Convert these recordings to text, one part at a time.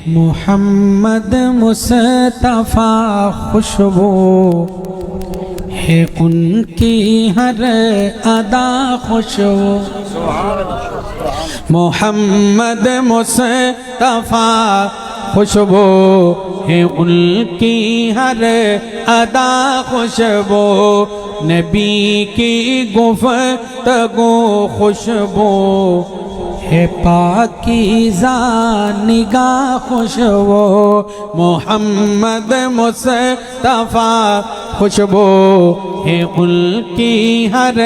محمد مصطفیٰ خوشبو ہے ان کی ہر ادا خوشبو محمد مصطفیٰ خوشبو ہے ان کی ہر ادا خوشبو نبی کی گفتگو خوشبو ہے پاکیزہ نگاہ خوشبو محمد مصطفیٰ خوشبو ہے ان کی ہر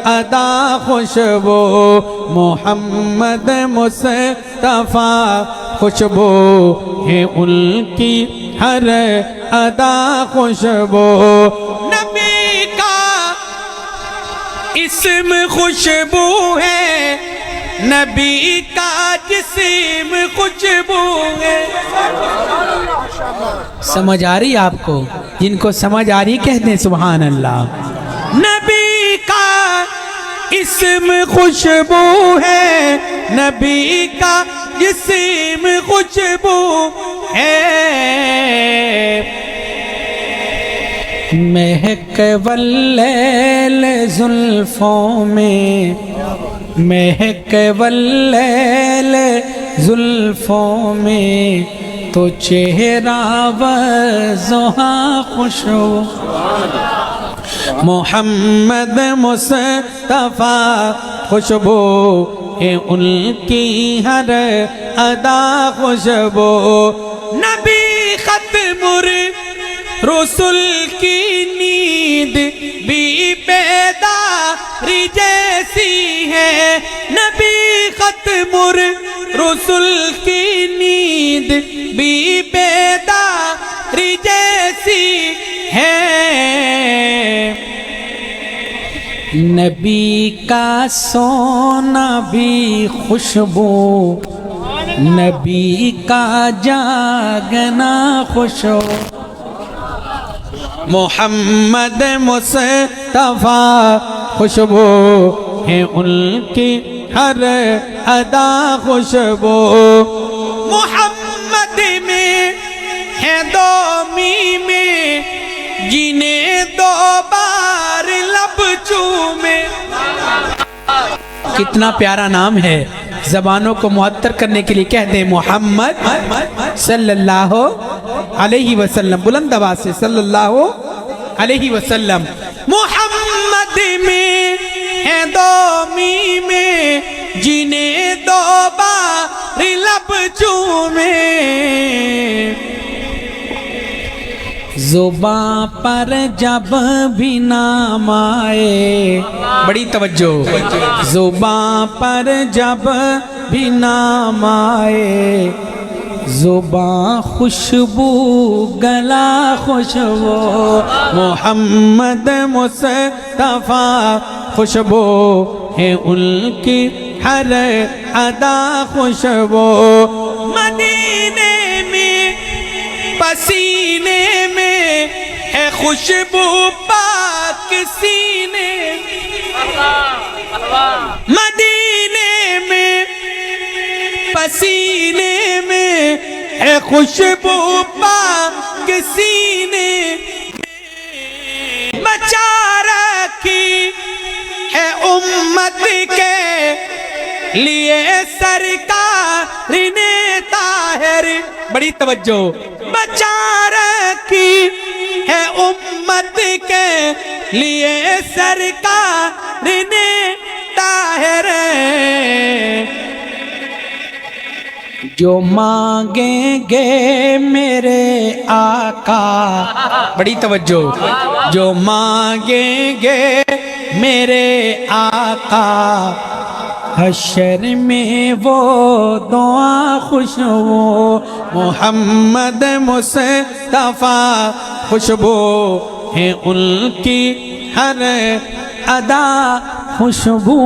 ادا خوشبو محمد مصطفیٰ خوشبو ہے ان کی ہر ادا خوشبو نبی کا اسم خوشبو ہے نبی کا جسم خوشبو ہے سمجھ آ رہی آپ کو جن کو سمجھ آ رہی کہتے ہیں سبحان اللہ نبی کا اسم خوشبو ہے نبی کا جسم خوشبو ہے مہک واللیل زلفوں میں مہک واللیل زلفوں میں تو چہرہ وضحا خوشبو محمد مصطفیٰ خوشبو ہے ان کی ہر ادا خوشبو نبی ختم رسول کی نیند بھی بیداری جیسی ہے نبی ختم رسول کی نیند بھی بیداری جیسی ہے نبی کا سونا بھی خوشبو نبی کا جاگنا خوشبو محمد مصطفیٰ خوشبو ہے ان کی ہر ادا خوشبو محمد میں ہے دو میمیں جنہیں دو بار لب چومے کتنا پیارا نام ہے زبانوں کو معطر کرنے کے لیے کہتے ہیں محمد صلی اللہ علیہ وسلم بلند آواز سے صلی اللہ علیہ وسلم محمد میں ہے دو میمیں جنہیں دو بار لب چومے زباں پر جب بھی نام آئے بڑی توجہ زباں پر جب بھی نام آئے زباں خوشبو گلا خوشبو محمد مصطفیٰ خوشبو ہے ان کی ہر ادا خوشبو مدینے میں پسینے میں ہے خوشبو پاک سینے مدینے میں پسینے میں ہے خوشبو پاک سینے بچا رکھی ہے امت کے لیے سرکار نے طاہر بڑی توجہ بچا رکھی ہے امت کے لیے سرکار نے طاہر جو مانگیں گے میرے آقا بڑی توجہ جو مانگیں گے میرے آقا حشر میں وہ دعا خوشبو محمد مصطفیٰ خوشبو ہے ان کی ہر ادا خوشبو